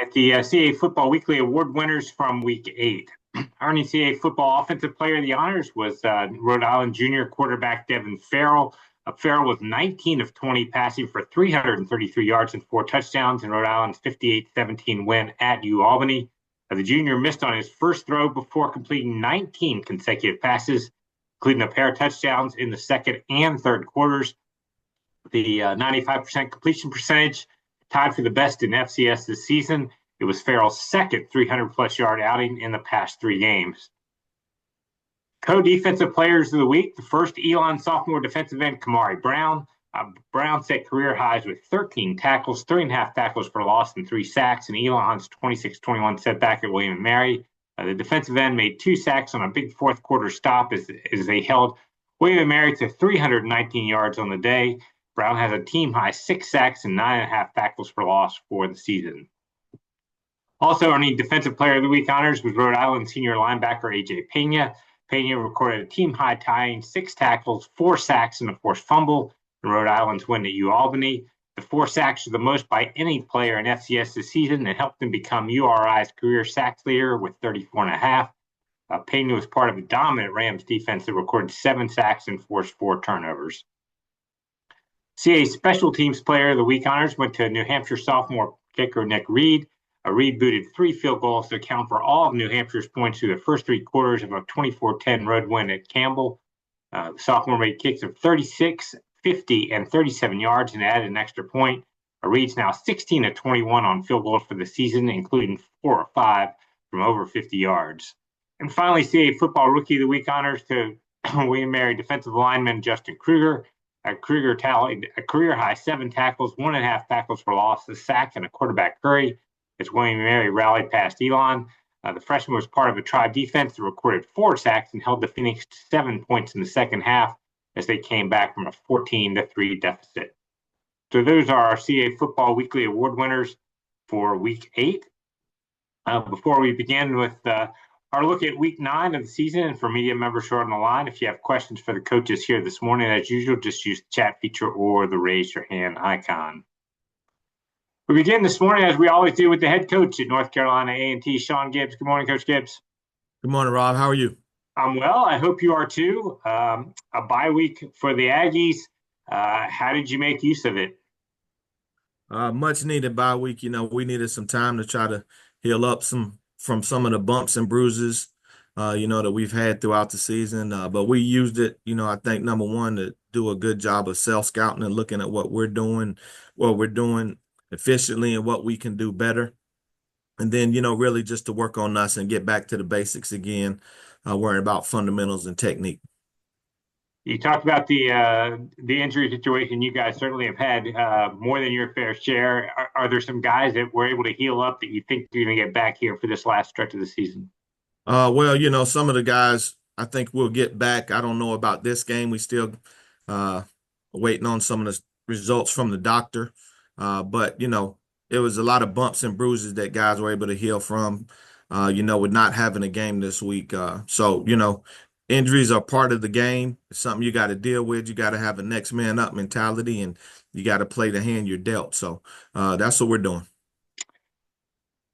At the CAA Football Weekly Award winners from Week 8. Earning CAA Football Offensive Player of the Honors was Rhode Island junior quarterback Devin Farrell. Farrell was 19 of 20, passing for 333 yards and 4 touchdowns in Rhode Island's 58-17 win at UAlbany. The junior missed on his first throw before completing 19 consecutive passes, including a pair of touchdowns in the second and third quarters. The 95% completion percentage tied for the best in FCS this season. It was Farrell's second 300-plus yard outing in the past 3 games. Co-defensive players of the week, the first Elon sophomore defensive end, Kamari Brown. Brown set career highs with 13 tackles, 3.5 tackles for loss, and 3 sacks, and Elon's 26-21 setback at William & Mary. The defensive end made 2 sacks on a big fourth quarter stop as they held William & Mary to 319 yards on the day. Brown has a team-high 6 sacks and 9.5 tackles for loss for the season. Also earning Defensive Player of the Week honors was Rhode Island senior linebacker A.J. Pena. Pena recorded a team-high tying 6 tackles, 4 sacks, and a forced fumble in Rhode Island's win at UAlbany. The 4 sacks are the most by any player in FCS this season and helped him become URI's career sacks leader with 34.5. Pena was part of a dominant Rams defense that recorded 7 sacks and forced 4 turnovers. CAA Special Teams Player of the Week honors went to New Hampshire sophomore kicker Nick Reed. Reed booted 3 field goals to account for all of New Hampshire's points through the first 3 quarters of a 24-10 road win at Campbell. The sophomore made kicks of 36, 50, and 37 yards and added an extra point. Reed's now 16 of 21 on field goals for the season, including 4 or 5 from over 50 yards. And finally, CAA Football Rookie of the Week honors to William & Mary defensive lineman Justin Kruger. Kruger tallied a career-high 7 tackles, 1.5 tackles for loss, a sack, and a quarterback hurry as William & Mary rallied past Elon. The freshman was part of a tribe defense that recorded 4 sacks and held the Phoenix to 7 points in the second half as they came back from a 14-3 deficit. So those are our CAA Football Weekly Award winners for Week 8. Before we begin with our look at Week 9 of the season, and for media members who are on the line, if you have questions for the coaches here this morning, as usual, just use the chat feature or the raise your hand icon. We begin this morning, as we always do, with the head coach at North Carolina A&T, Shawn Gibbs. Good morning, Coach Gibbs. Good morning, Rob. How are you? I'm well. I hope you are too. A bye week for the Aggies. How did you make use of it? Much needed bye week. We needed some time to try to heal up from some of the bumps and bruises, that we've had throughout the season. But we used it, I think, number one, to do a good job of self-scouting and looking at what we're doing efficiently and what we can do better. And then, really just to work on us and get back to the basics again, worrying about fundamentals and technique. You talked about the injury situation. You guys certainly have had more than your fair share. Are there some guys that were able to heal up that you think you're going to get back here for this last stretch of the season? Well, some of the guys I think we'll get back. I don't know about this game. We still waiting on some of the results from the doctor. But, it was a lot of bumps and bruises that guys were able to heal from, with not having a game this week. So, injuries are part of the game. It's something you got to deal with. You got to have a next man up mentality, and you got to play the hand you're dealt. So that's what we're doing.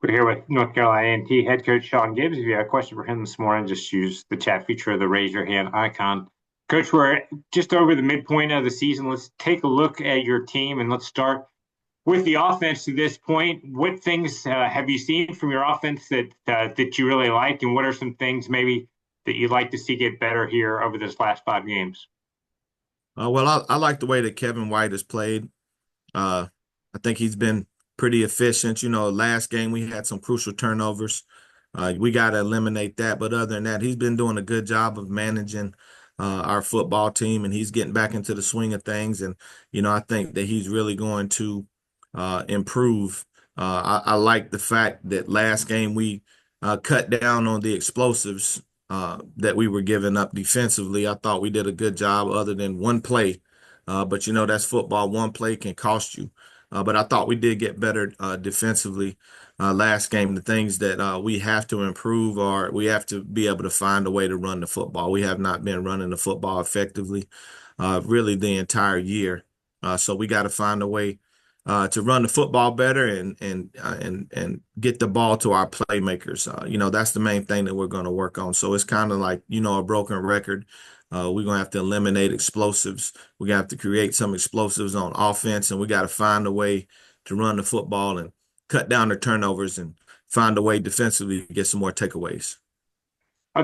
We're here with North Carolina A&T head coach Shawn Gibbs. If you have a question for him this morning, just use the chat feature or the raise your hand icon. Coach, we're just over the midpoint of the season. Let's take a look at your team, and let's start with the offense to this point. What things have you seen from your offense that you really like, and what are some things maybe that you'd like to see get better here over this last 5 games? Well, I like the way that Kevin White has played. I think he's been pretty efficient. Last game we had some crucial turnovers. We got to eliminate that. But other than that, he's been doing a good job of managing our football team, and he's getting back into the swing of things. And, I think that he's really going to improve. I like the fact that last game we cut down on the explosives that we were giving up defensively. I thought we did a good job other than one play. But, that's football. One play can cost you. But I thought we did get better defensively last game. The things that we have to improve are we have to be able to find a way to run the football. We have not been running the football effectively really the entire year. So we got to find a way to run the football better and get the ball to our playmakers. That's the main thing that we're going to work on. So it's kind of like, a broken record. We're going to have to eliminate explosives. We're going to have to create some explosives on offense, and we got to find a way to run the football and cut down the turnovers and find a way defensively to get some more takeaways.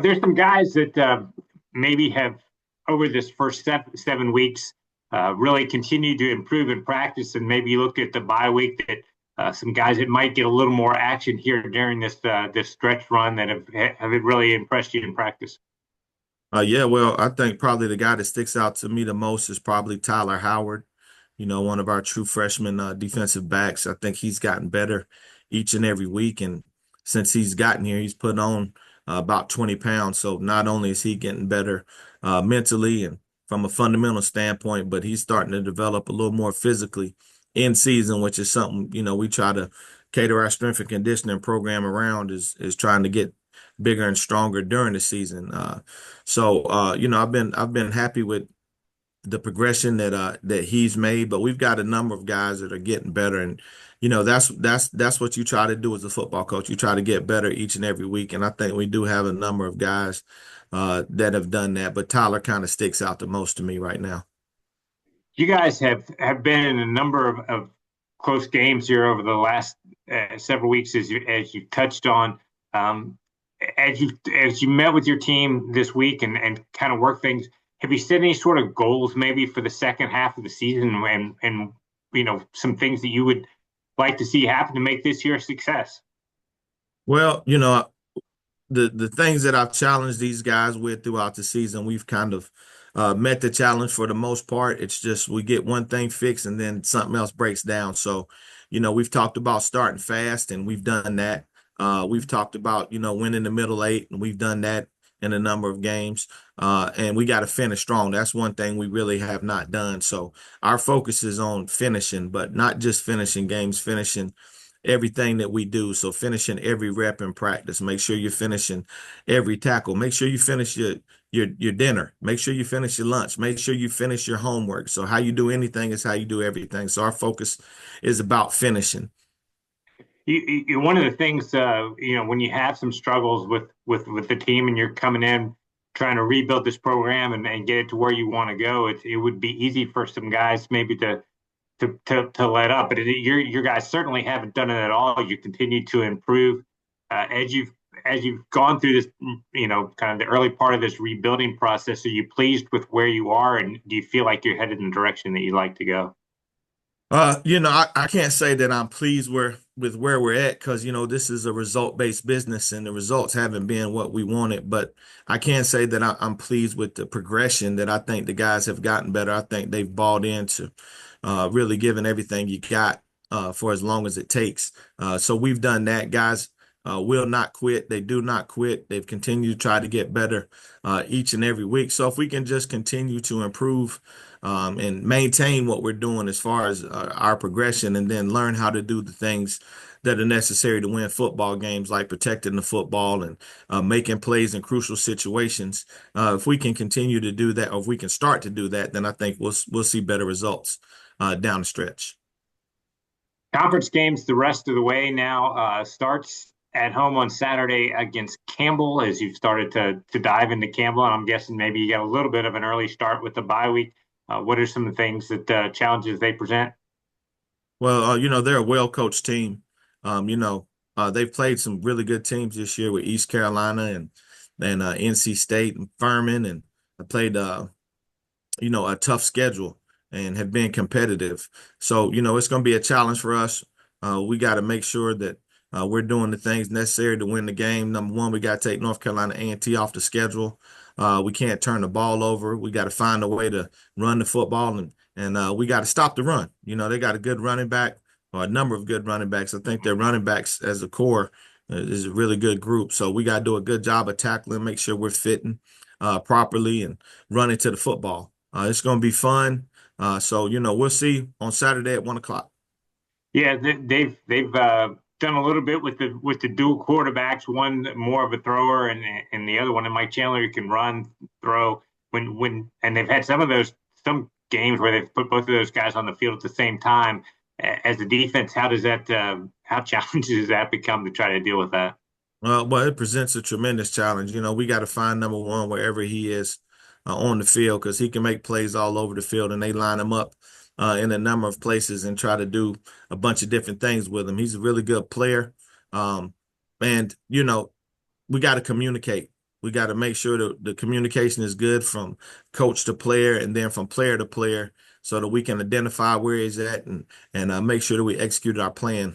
There's some guys that maybe have over this first 7 weeks really continued to improve in practice, and maybe you look at the bye week that some guys that might get a little more action here during this stretch run that have really impressed you in practice. Yeah, well, I think probably the guy that sticks out to me the most is probably Tyler Howard, one of our true freshman defensive backs. I think he's gotten better each and every week. And since he's gotten here, he's put on about 20 pounds. So not only is he getting better mentally and from a fundamental standpoint, but he's starting to develop a little more physically in season, which is something, we try to cater our strength and conditioning program around is trying to get bigger and stronger during the season. I've been happy with the progression that he's made, but we've got a number of guys that are getting better, and that's what you try to do as a football coach. You try to get better each and every week, and I think we do have a number of guys that have done that, but Tyler kind of sticks out the most to me right now. You guys have been in a number of close games here over the last several weeks, as you touched on. As you met with your team this week and kind of work things, have you set any sort of goals maybe for the second half of the season and some things that you would like to see happen to make this year a success? Well, the things that I've challenged these guys with throughout the season, we've kind of met the challenge for the most part. It's just we get one thing fixed and then something else breaks down. So, we've talked about starting fast and we've done that. We've talked about, winning the middle eight, and we've done that in a number of games. And we got to finish strong. That's one thing we really have not done. So our focus is on finishing, but not just finishing games, finishing everything that we do. So finishing every rep in practice. Make sure you're finishing every tackle. Make sure you finish your dinner. Make sure you finish your lunch. Make sure you finish your homework. So how you do anything is how you do everything. So our focus is about finishing. One of the things, when you have some struggles with the team and you're coming in trying to rebuild this program and get it to where you want to go, it would be easy for some guys maybe to let up. But your guys certainly haven't done it at all. You continue to improve as you've gone through this, kind of the early part of this rebuilding process. Are you pleased with where you are, and do you feel like you're headed in the direction that you'd like to go? I can't say that I'm pleased with where we're at because, this is a result-based business and the results haven't been what we wanted. But I can say that I'm pleased with the progression that I think the guys have gotten better. I think they've bought into really giving everything you got for as long as it takes. So we've done that. Guys will not quit. They do not quit. They've continued to try to get better each and every week. So if we can just continue to improve and maintain what we're doing as far as our progression, and then learn how to do the things that are necessary to win football games, like protecting the football and making plays in crucial situations. If we can continue to do that, or if we can start to do that, then I think we'll see better results down the stretch. Conference games the rest of the way now. Starts at home on Saturday against Campbell, as you've started to dive into Campbell. And I'm guessing maybe you got a little bit of an early start with the bye week. What are some of the things challenges they present? Well, they're a well-coached team. They've played some really good teams this year with East Carolina and NC State and Furman, and I played a tough schedule and have been competitive. So, it's going to be a challenge for us. We got to make sure that we're doing the things necessary to win the game. Number one, we got to take North Carolina A&T off the schedule. We can't turn the ball over. We got to find a way to run the football, and we got to stop the run. They got a good running back, or a number of good running backs. I think their running backs as a core is a really good group. So we got to do a good job of tackling, make sure we're fitting properly and running to the football. It's going to be fun. So we'll see on Saturday at 1:00. Yeah, they've done a little bit with the dual quarterbacks. One more of a thrower, and the other one, and Mike Chandler, who can run, throw. And they've had some games where they've put both of those guys on the field at the same time. as a defense, how does that how challenging does that become to try to deal with that? Well, it presents a tremendous challenge. We got to find number one wherever he is on the field because he can make plays all over the field, and they line him up in a number of places and try to do a bunch of different things with him. He's a really good player, um, and we got to communicate. We got to make sure that the communication is good from coach to player, and then from player to player, so that we can identify where he's at and make sure that we execute our plan.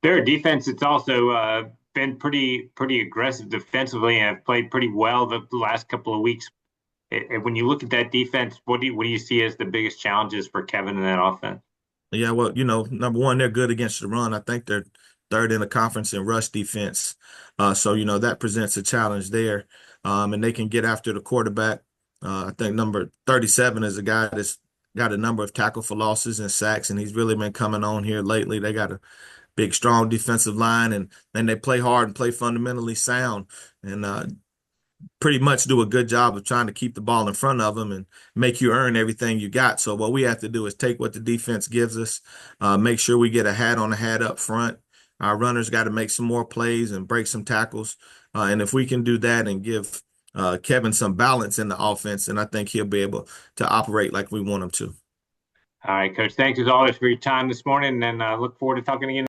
Their defense, it's also been pretty aggressive defensively and have played pretty well the last couple of weeks. When you look at that defense, what do you see as the biggest challenges for Kevin in that offense? Yeah, well, number one, they're good against the run. I think they're third in the conference in rush defense. So, that presents a challenge there. And they can get after the quarterback. I think number 37 is a guy that's got a number of tackle for losses and sacks, and he's really been coming on here lately. They got a big, strong defensive line, and they play hard and play fundamentally sound. And pretty much do a good job of trying to keep the ball in front of them and make you earn everything you got. So what we have to do is take what the defense gives us, make sure we get a hat on a hat up front. Our runners got to make some more plays and break some tackles. And if we can do that and give Kevin some balance in the offense, then I think he'll be able to operate like we want him to. All right, Coach. Thanks as always for your time this morning, and look forward to talking again.